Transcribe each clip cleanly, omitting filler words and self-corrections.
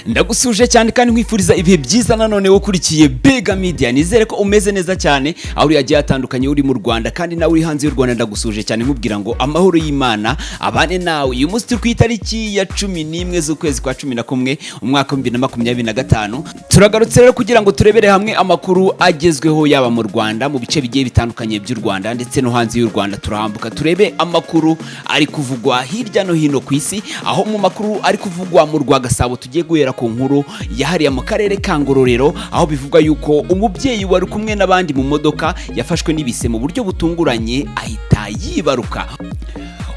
Ndagusuje cyane kandi nkwifuriza ibihe byiza nanone ukurikiye Bega Media. Nizere ko umeze neza cyane aho uri yagiye atandukanye uri mu Rwanda kandi nawe uri hanze y'u Rwanda. Ndagusuje cyane nkubwira ngo amahoro y'Imana abane nawe. Uyu munsi turi ku itariki ya 11 z'ukwezi kwa 11 umwaka wa 2025. Turagarutse rero kugira ngo turebere hamwe amakuru agezweho yaba mu Rwanda mu bice bigiye bitandukanye by'u Rwanda ndetse no hanze y'u Rwanda. Turahambuka turebe amakuru ari kuvugwa hirya no hino ku isi, aho mu makuru ari kuvugwa mu Rwagasabo tugiye guhera ku nkuru yahariye mu karere ka Ngororero, aho bivuga yuko umubyeyi wari kumwe n'abandi mu modoka yafashwe n'ibise mu buryo butunguranye ahita yibaruka.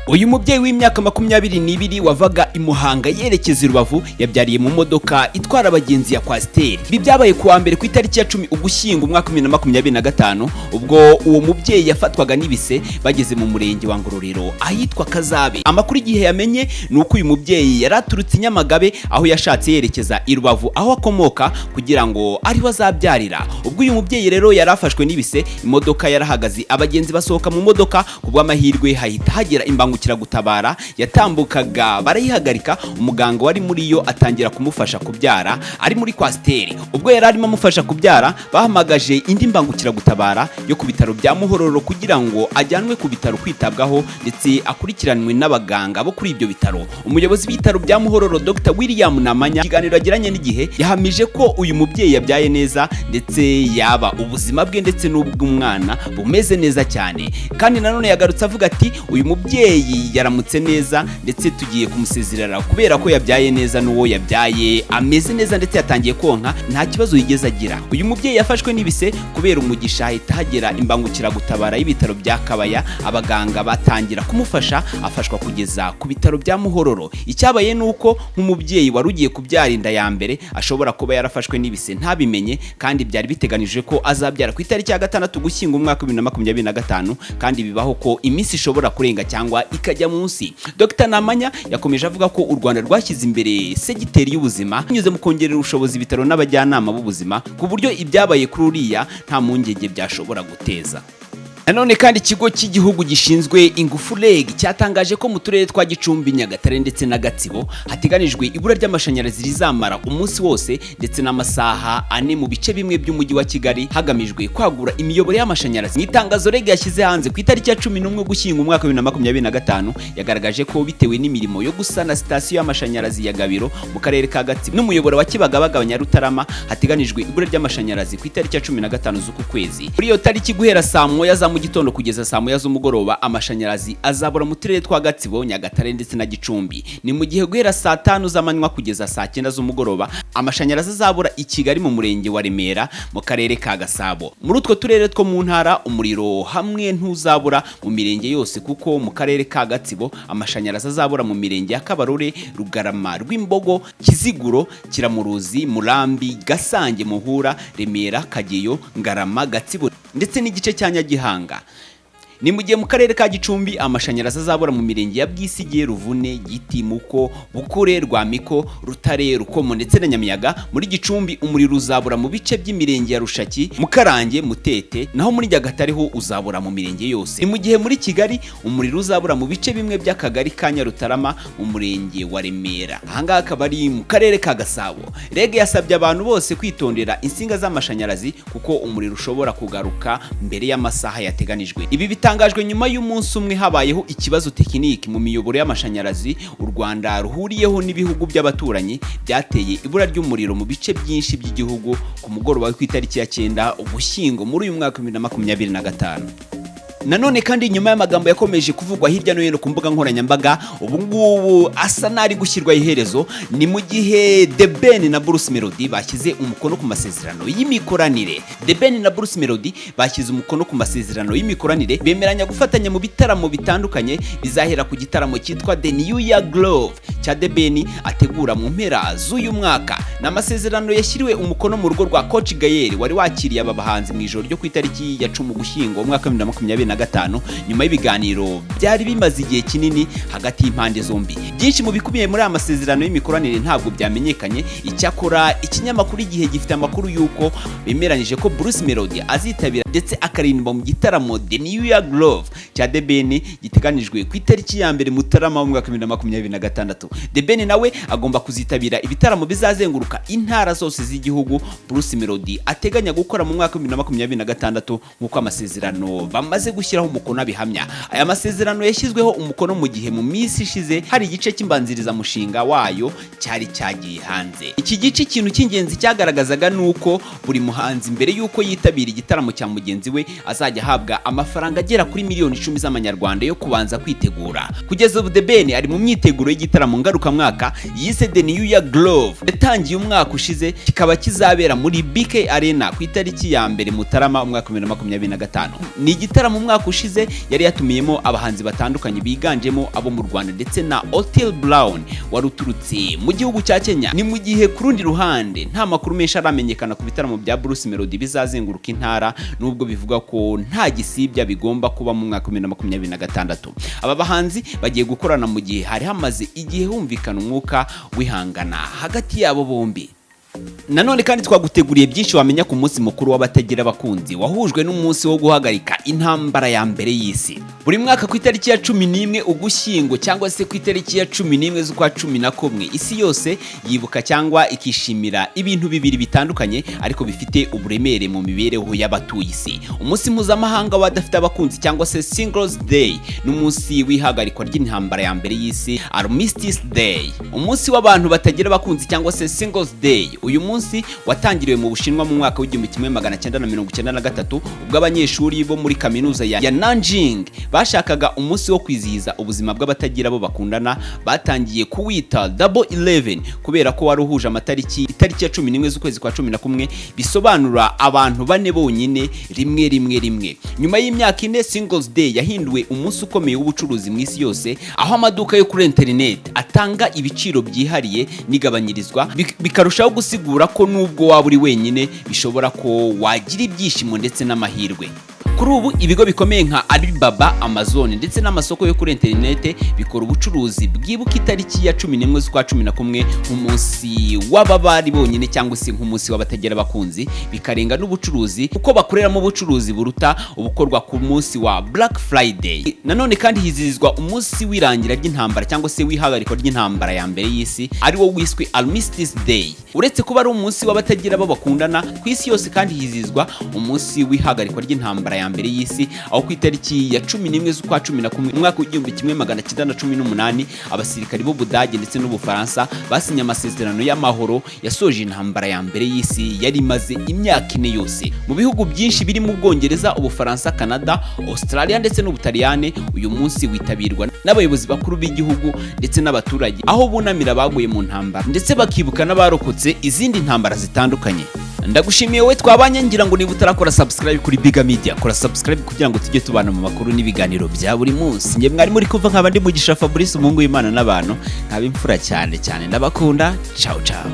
Uyu mubyeyi w'imyaka 22 wavaga i Muhanga yerekeza i Rubavu yabyariye mu modoka itwara abagenzi ya Kwasiteri. Ibi byabaye kuwa mbere ku itariki ya 10 Ugushyingo umwaka 2025, ubwo uwo mubyeyi yafatwaga n'ibise bageze mu murenge wa Ngororero ahitwa Kazabe. Amakuru igihe yamenye nuko uyu mubyeyi yaraturutse Nyamagabe aho yashatse yerekeza i Rubavu aho akomoka kugira ngo ariho azabyarira. Ubwo uyu mubyeyi rero yarafashwe n'ibise, imodoka yarahagaze, abagenzi basohoka mu modoka, kubw'amahirwe hahita hagera gutabara yatambukaga barayihagarika. Umuganga wari muri yo atangira kumufasha kubyara ari muri Kwasiteri. Ubwo yari arimo amufasha kubyara, bahamagaje indi mbangukiragutabara yo ku bitaro bya Muhororo kugira ngo ajyanwe ku bitaro kwitabwaho ndetse akurikiranwe n'abaganga bo kuri ibyo bitaro. Umuyobozi w'ibitaro bya Muhororo Dr. William Namanya, ikiganiro yagiranye n'igihe, yahamije ko uyu mubyeyi yabyaye neza ndetse yaba ubuzima bwe ndetse n'ubw'umwana bumeze neza cyane. Kandi nanone yagarutse avuga ati uyu mubyeyi yaramutse neza ndetse tugiye kumusezerera kubera ko yabyaye neza, n'uwo yabyaye ameze neza ndetse yatangiye konka nta kibazo yigeze agira. Uyu mubyeyi yafashwe n'ibise kubera umugisha ahita hagera imbangukiragutabara y'ibitaro bya Kabaya, abaganga batangira kumufasha, afashwa kugeza ku bitaro bya Muhororo. Icyabaye nuko nk'umubyeyi wari ugiye kubyara inda ya mbere ashobora kuba yarafashwe n'ibise ntabimenye, kandi byari biteganijwe ko azabyara ku itariki ya 6 Ugushyingo umwaka 2025, kandi bibaho ko iminsi ishobora kurenga cyangwa ikajya munsi. Dr. Namanya yakomeje avuga ko u Rwanda rwashyize imbere segiteri y'ubuzima binyuze mu kongerera ubushobozi ibitaro n'abajyanama b'ubuzima ku buryo ibyabaye kuri uriya nta mpungenge byashobora guteza. Nanone kandi ikigo cy'igihugu gishinzwe ingufu REG cyatangaje ko mu turere twa Gicumbi, Nyagatare ndetse na Gatsibo hateganijwe ibura ry'amashanyarazi rizamara umunsi wose ndetse n'amasaha 4 mu bice bimwe by'umujyi wa Kigali, hagamijwe kwagura imiyoboro y'amashanyarazi. Mu itangazo REG yashyize hanze ku itariki ya 11 Ugushyingo umwaka 2025, yagaragaje ko bitewe n'imirimo yo gusana sitasiyo y'amashanyarazi ya Gabiro mu karere ka Gatsibo n'umuyoboro wa Kibagabaga Nyarutarama, hateganijwe ibura ry'amashanyarazi ku itariki ya 15 z'uku kwezi. Muri iyo tariki guhera saa 9 za gitondo kugeza saa 9 z'umugoroba amashanyarazi azabura mu turere twa Gatsibo, Nyagatare ndetse na Gicumbi. Ni mu gihe guhera saa 5 z'amanywa kugeza saa 9 z'umugoroba amashanyarazi azabura i Kigali mu murenge wa Remera mu karere ka Gasabo. Muri utwo turere two mu ntara umuriro hamwe ntuzabura mu mirenge yose, kuko mu karere ka Gatsibo amashanyarazi azabura mu mirenge ya Kabarore, Rugarama, Rwimbogo, Kiziguro, Kiramuruzi, Murambi, Gasange, Muhura, Remera, Kageyo, Ngarama, Gatsibo ndetse n'igice cya Nyagihanga. Ni mu gihe mu karere ka Gicumbi amashanyarazi azabura mu mirenge ya Bwisige, Ruvune, Giti, Muko, Bukure, Rwamiko, Rutare, Rukomo ndetse na Nyamiyaga. Muri Gicumbi umuriro uzabura mu bice by'imirenge ya Rushaki, Mukarange, Mutete, naho muri Nyagatare ho uzabura mu mirenge yose. Ni mu gihe muri Kigali umuriro uzabura mu bice bimwe by'akagari ka Nyarutarama mu murenge wa Remera. Ahangaha akaba ari mu karere ka Gasabo. REG yasabye abantu bose kwitondera insinga z'amashanyarazi kuko umuriro ushobora kugaruka mbere y'amasaha yateganijwe. Ibi bitangajwe nyuma y'umunsi umwe habayeho ikibazo tekiniki mu miyoboro y'amashanyarazi u Rwanda ruhuriyeho n'ibihugu by'abaturanyi, byateye ibura ry'umuriro mu bice byinshi by'igihugu ku mugoroba ku itariki ya 9 Ugushyingo muri uyu mwaka 2025. Nanone kandi nyuma y'amagambo yakomeje kuvugwa hirya no hino ku mbuga nkoranyambaga, ubu ngubu asa nari gushyirwa iherezo. Ni mu gihe The Ben na Bruce Melody bashyize umukono ku masezerano y'imikoranire. The Ben na Bruce Melody bashyize umukono ku masezerano y'imikoranire, bemeranya gufatanya mu bitaramo bitandukanye bizahera ku gitaramo cyitwa The New Year Glove cya The Ben ategura mu mpera z'uyu mwaka. N'amasezerano yashyiriwe umukono mu rugo rwa Coach Gael wari wakiriye aba bahanzi mu ijoro ryo ku itariki ya 10 Ugushyingo umwaka 2025. 2025 nyuma y'ibiganiro byari bimaze igihe kinini hagati y'impande zombi. Byinshi mu bikubiye muri aya masezerano y'imikoranire ntabwo byamenyekanye. Icyakora ikinyamakuru Igihe gifite amakuru yuko bemeranyije ko Bruce Melody azitabira ndetse akarindwa mu gitaramo The New Year Glove cya The Ben giteganijwe ku itariki ya mbere Mutarama mu mwaka 2026. The Ben nawe agomba kuzitabira ibitaramo bizazenguruka intara zose z'igihugu Bruce Melody ateganya gukora mu mwaka 2026 nk'uko amasezerano bamaze gushyiraho umukono abihamya. Aya masezerano yashyizweho umukono mu gihe mu minsi ishize hari igice cy'imbanziriza mushinga wayo cyari cyagiye hanze. Iki gice ikintu cy'ingenzi cyagaragazaga nuko buri muhanzi mbere yuko yitabira igitaramo cya mugenzi we azajya ahabwa amafaranga agera kuri miliyoni 10 z'amanyarwanda yo kubanza kwitegura. Kugeza ubu The Ben ari mu myiteguro y'igitaramo ngarukamwaka yise The New Year Glove yatangiye umwaka ushize, kikaba kizabera muri BK Arena ku itariki ya mbere Mutarama umwaka 2025. Ni igitaramo umwaka ushize yari yatumiyemo abahanzi batandukanye biganjemo abo mu Rwanda ndetse na Otile Brown wari uturutse mu gihugu cya Kenya. Ni mu gihe ku rundi ruhande nta makuru menshi aramenyekana ku bitaramo bya Bruce Melody bizazenguruka intara, nubwo bivuga ko nta gisibya bigomba kuba mu mwaka 2026. Aba bahanzi bagiye gukorana mu gihe hari hamaze igihe humvikana umwuka wihangana hagati yabo bombi. Nanone kandi twaguteguriye byinshi wamenya ku munsi mukuru w'abatagira abakunzi wahujwe n'umunsi wo guhagarika intambara ya mbere y'isi. Buri mwaka ku itariki ya 11 Ugushyingo cyangwa se ku itariki ya 11 z'ukwa 11 isi yose yibuka cyangwa ikishimira ibintu bibiri bitandukanye ariko bifite uburemere mu mibereho y'abatuye isi. Umunsi mpuzamahanga w'abadafite abakunzi cyangwa se Singles Day n'umunsi w'ihagarikwa ry'intambara ya mbere y'isi Armistice Day. Umunsi w'abantu batagira abakunzi cyangwa se Singles Day uyu munsi watangiriwe mu Bushinwa mu mwaka w'1993 ubwo abanyeshuri bo muri kaminuza ya Nanjing bashakaga umunsi wo kwizihiza ubuzima bw'abatagira abo bakundana. Batangiye kuwita Double 11 kubera ko wari uhuje itariki ya 11 z'ukwezi kwa 11 bisobanura abantu bane bonyine rimwe. Nyuma y'imyaka 4 Singles Day yahinduwe umunsi ukomeye w'ubucuruzi mu isi yose, aho amaduka yo kuri internet atanga ibiciro byihariye n'igabanyirizwa bikarushaho gusigura ko nubwo waba uri wenyine bishobora ko wagira ibyishimo ndetse n'amahirwe. Kuri ubu ibigo bikomeye nka Alibaba, Amazon ndetse n'amasoko yo kuri internet bikora ubucuruzi bwibuka itariki ya 11 z'ukwa 11 nk'umunsi w'ababari bonyine cyangwa se nk'umunsi w'abatagira abakunzi, bikarenga n'ubucuruzi kuko bakoreramo ubucuruzi buruta ubukorwa ku munsi wa Black Friday. Nanone kandi hizizwa umunsi w'irangira ry'intambara cyangwa se w'ihagarikwa ry'intambara ya mbere y'isi ari wo wiswe Armistice Day. Uretse kuba ari umunsi w'abatagira abo bakundana ku isi yose, kandi hizizwa umunsi w'ihagarikwa ry'intambara ya mbere y'isi aho ku itariki ya 11 z'ukwa 11 umwaka w'1918 abasirikari b'Ubudage ndetse n'Ubufaransa basinye amasezerano y'amahoro yasoje intambara ya mbere y'isi yari imaze imyaka 4 yose. Mu bihugu byinshi biri mu Bwongereza, Ubufaransa, Canada, Australia ndetse n'Ubutaliyane uyu munsi witabirwa n'abayobozi bakuru b'igihugu ndetse n'abaturage, aho bunamira baguye mu ntambara ndetse bakibuka n'abarokotse izindi ntambara zitandukanye. Ndagushimiye we twabanye, ngira ngo niba utarakora subscribe kuri Biga Media, kora subscribe kugira ngo tujye tubana mu makuru n'ibiganiro bya buri munsi. Nge mwari muri kuva nk'abandi Mugisha Fabrice, umuhungu w'Imana n'abantu nk'abimfura cyane ndabakunda. Ciao ciao.